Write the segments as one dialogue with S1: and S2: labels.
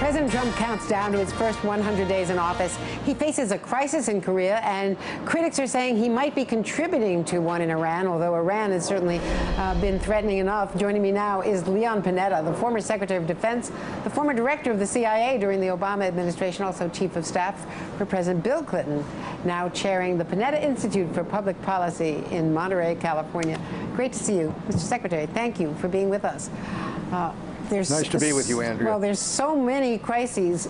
S1: President Trump counts down to his first 100 days in office. He faces a crisis in Korea, and critics are saying he might be contributing to one in Iran, although Iran has certainly been threatening enough. Joining me now is Leon Panetta, the former Secretary of Defense, the former director of the CIA during the Obama administration, also Chief of Staff for President Bill Clinton, now chairing the Panetta Institute for Public Policy in Monterey, California. Great to see you, Mr. Secretary. Thank you for being with us.
S2: Nice to be with you, Andrea.
S1: Well, there's so many crises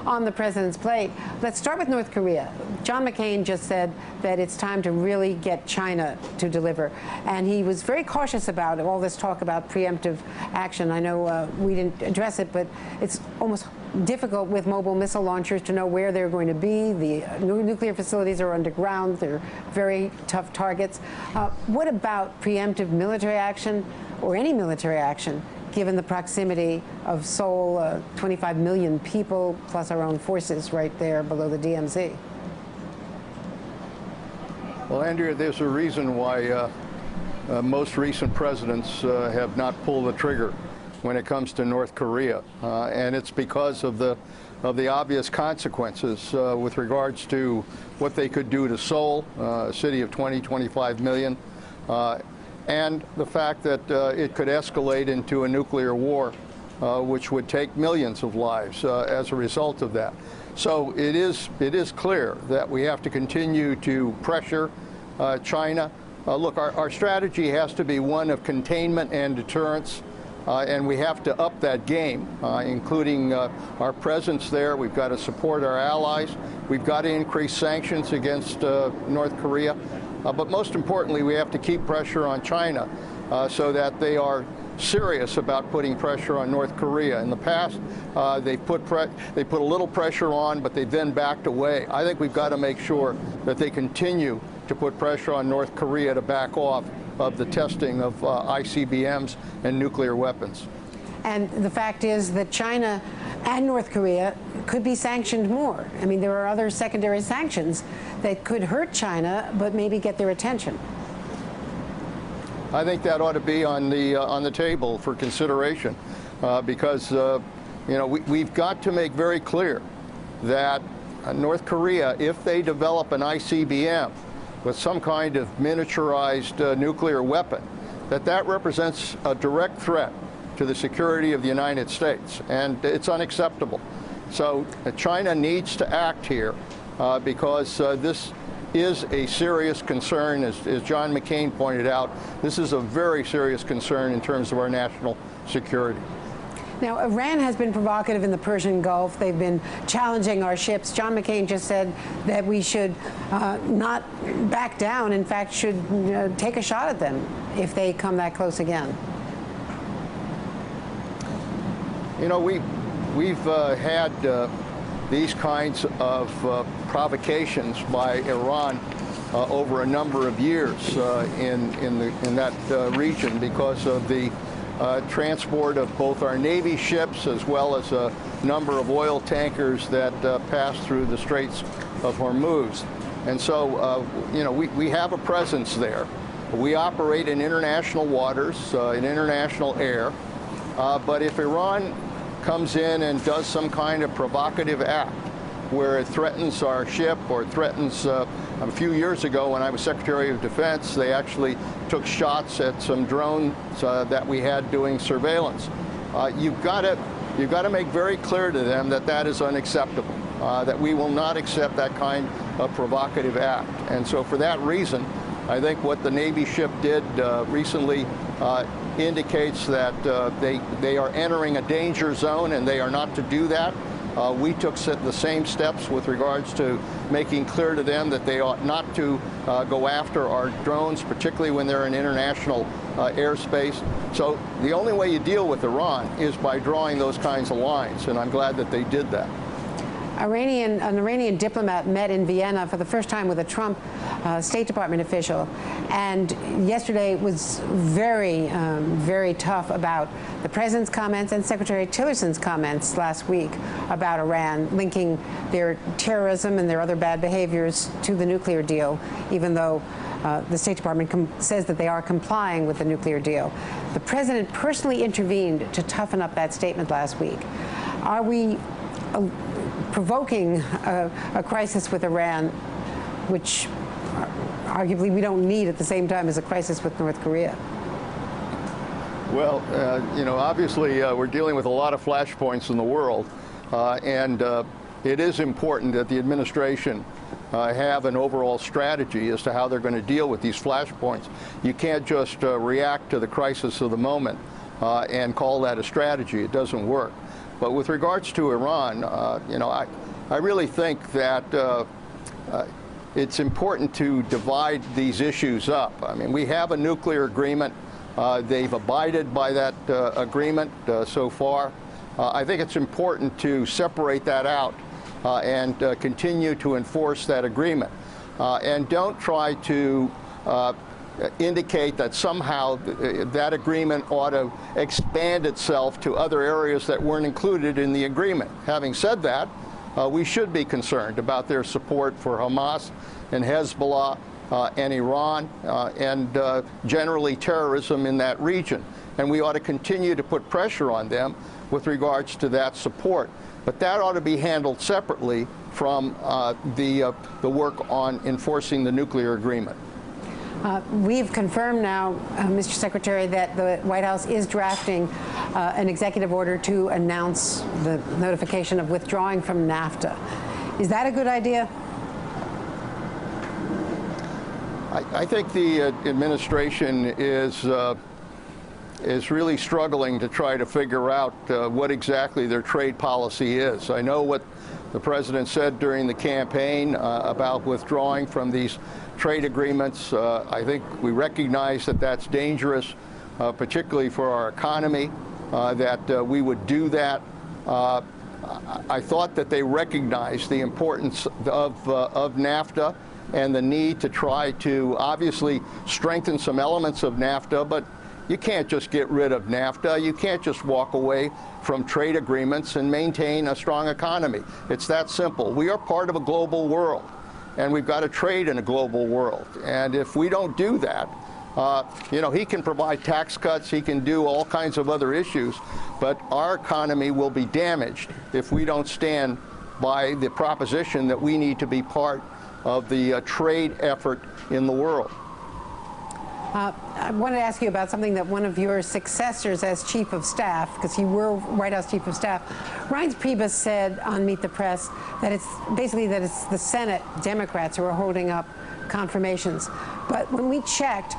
S1: on the president's plate. Let's start with North Korea. John McCain just said that it's time to really get China to deliver. And he was very cautious about all this talk about preemptive action. I know we didn't address it, but it's almost difficult with mobile missile launchers to know where they're going to be. The nuclear facilities are underground. They're very tough targets. What about preemptive military action or any military action, given the proximity of Seoul, 25 million people, plus our own forces right there below the DMZ?
S2: Well, Andrea, there's a reason why most recent presidents have not pulled the trigger when it comes to North Korea, and it's because of the obvious consequences with regards to what they could do to Seoul, a city of 25 million, and the fact that it could escalate into a nuclear war, which would take millions of lives as a result of that. So it is clear that we have to continue to pressure China. Look, our strategy has to be one of containment and deterrence, and we have to up that game, including our presence there. We've got to support our allies. We've got to increase sanctions against North Korea. But most importantly, we have to keep pressure on China so that they are serious about putting pressure on North Korea. In the past, they put a little pressure on, but they then backed away. I think we've got to make sure that they continue to put pressure on North Korea to back off of the testing of ICBMs and nuclear weapons.
S1: And the fact is that China and North Korea could be sanctioned more. I mean, there are other secondary sanctions that could hurt China, but maybe get their attention.
S2: I think that ought to be on the table for consideration, because we've got to make very clear that North Korea, if they develop an ICBM with some kind of miniaturized nuclear weapon, that represents a direct threat to the security of the United States, and it's unacceptable. So China needs to act here because this is a serious concern. As John McCain pointed out, this is a very serious concern in terms of our national security.
S1: Now, Iran has been provocative in the Persian Gulf. They've been challenging our ships. John McCain just said that we should not back down, in fact, should take a shot at them if they come that close again.
S2: You know, we've had these kinds of provocations by Iran over a number of years in that region because of the transport of both our Navy ships as well as a number of oil tankers that pass through the Straits of Hormuz. And so, we have a presence there. We operate in international waters, in international air. But if Iran comes in and does some kind of provocative act where it threatens our ship or threatens, a few years ago when I was Secretary of Defense, they actually took shots at some drones that we had doing surveillance. You've got to make very clear to them that that is unacceptable, that we will not accept that kind of provocative act. And so for that reason, I think what the Navy ship did recently indicates that they are entering a danger zone, and they are not to do that. We took the same steps with regards to making clear to them that they ought not to go after our drones, particularly when they're in international airspace. So the only way you deal with Iran is by drawing those kinds of lines, and I'm glad that they did that.
S1: An Iranian diplomat met in Vienna for the first time with a Trump State Department official, and yesterday was very, very tough about the president's comments and Secretary Tillerson's comments last week about Iran, linking their terrorism and their other bad behaviors to the nuclear deal, even though the State Department says that they are complying with the nuclear deal. The president personally intervened to toughen up that statement last week. Are we provoking a crisis with Iran, which arguably we don't need at the same time as a crisis with North Korea?
S2: Well, obviously we're dealing with a lot of flashpoints in the world, and it is important that the administration have an overall strategy as to how they're going to deal with these flashpoints. You can't just react to the crisis of the moment and call that a strategy. It doesn't work. But with regards to Iran, I really think that it's important to divide these issues up. I mean, we have a nuclear agreement. They've abided by that agreement so far. I think it's important to separate that out and continue to enforce that agreement. And don't try to indicate that somehow that agreement ought to expand itself to other areas that weren't included in the agreement. Having said that, we should be concerned about their support for Hamas and Hezbollah and Iran and generally terrorism in that region. And we ought to continue to put pressure on them with regards to that support. But that ought to be handled separately from the work on enforcing the nuclear agreement.
S1: We've confirmed now, Mr. Secretary, that the White House is drafting an executive order to announce the notification of withdrawing from NAFTA. Is that a good idea?
S2: I think the administration is really struggling to try to figure out what exactly their trade policy is. I know what the president said during the campaign about withdrawing from these trade agreements. I think we recognize that that's dangerous, particularly for our economy, that we would do that. I thought that they recognized the importance of NAFTA and the need to try to obviously strengthen some elements of NAFTA, but you can't just get rid of NAFTA. You can't just walk away from trade agreements and maintain a strong economy. It's that simple. We are part of a global world, and we've got to trade in a global world. And if we don't do that, he can provide tax cuts, he can do all kinds of other issues, but our economy will be damaged if we don't stand by the proposition that we need to be part of the trade effort in the world.
S1: I wanted to ask you about something that one of your successors as chief of staff, because you were White House chief of staff, Reince Priebus said on Meet the Press that it's the Senate Democrats who are holding up confirmations. But when we checked,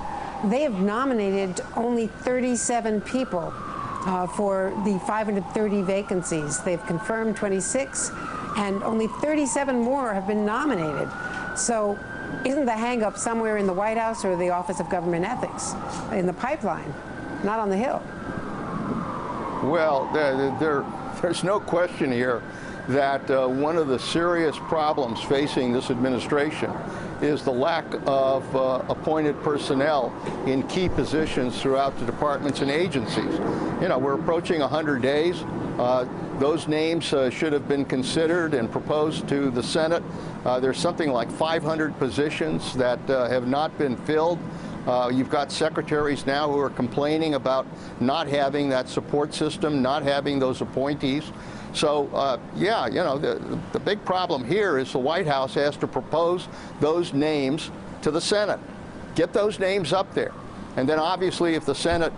S1: they have nominated only 37 people for the 530 vacancies. They've confirmed 26, and only 37 more have been nominated. So isn't the hang-up somewhere in the White House or the Office of Government Ethics, in the pipeline, not on the Hill?
S2: Well, there's no question here that one of the serious problems facing this administration is the lack of appointed personnel in key positions throughout the departments and agencies. We're approaching 100 days. Those names should have been considered and proposed to the Senate. There's something like 500 positions that have not been filled. You've got secretaries now who are complaining about not having that support system, not having those appointees. So, the big problem here is the White House has to propose those names to the Senate. Get those names up there. And then obviously if the Senate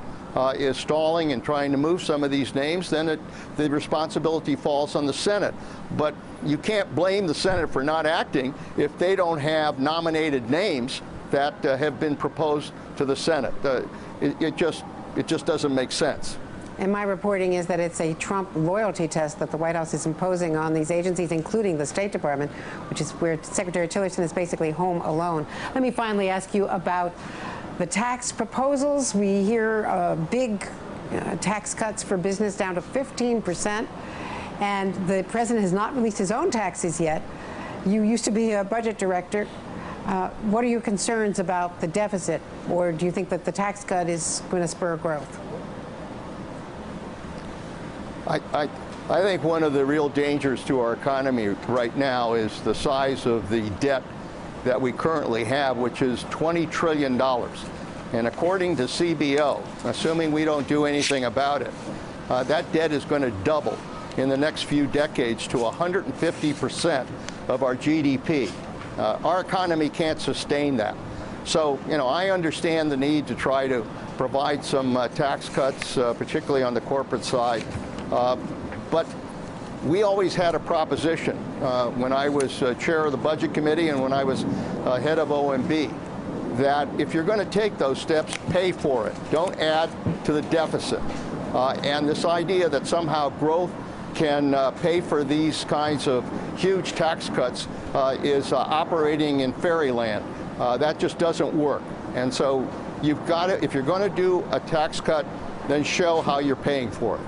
S2: is stalling and trying to move some of these names, then the responsibility falls on the Senate. But you can't blame the Senate for not acting if they don't have nominated names that have been proposed to the Senate. It just doesn't make sense.
S1: And my reporting is that it's a Trump loyalty test that the White House is imposing on these agencies, including the State Department, which is where Secretary Tillerson is basically home alone. Let me finally ask you about the tax proposals. We hear big tax cuts for business down to 15%, and the president has not released his own taxes yet. You used to be a budget director. What are your concerns about the deficit, or do you think that the tax cut is going to spur growth?
S2: I think one of the real dangers to our economy right now is the size of the debt that we currently have, which is $20 trillion. And according to CBO, assuming we don't do anything about it, that debt is going to double in the next few decades to 150% of our GDP. Our economy can't sustain that. So, I understand the need to try to provide some tax cuts, particularly on the corporate side. But we always had a proposition when I was chair of the Budget Committee and when I was head of OMB, that if you're going to take those steps, pay for it. Don't add to the deficit. And this idea that somehow growth can pay for these kinds of huge tax cuts is operating in fairyland. That just doesn't work. And so you've got to, if you're going to do a tax cut, then show how you're paying for it.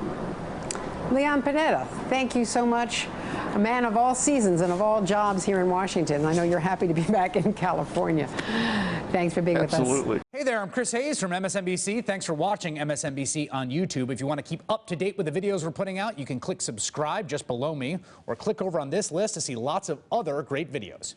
S1: Leon Panetta, thank you so much. A man of all seasons and of all jobs here in Washington. I know you're happy to be back in California. Thanks for being with us.
S2: Absolutely.
S3: Hey there, I'm Chris Hayes from MSNBC. Thanks for watching MSNBC on YouTube. If you want to keep up to date with the videos we're putting out, you can click subscribe just below me or click over on this list to see lots of other great videos.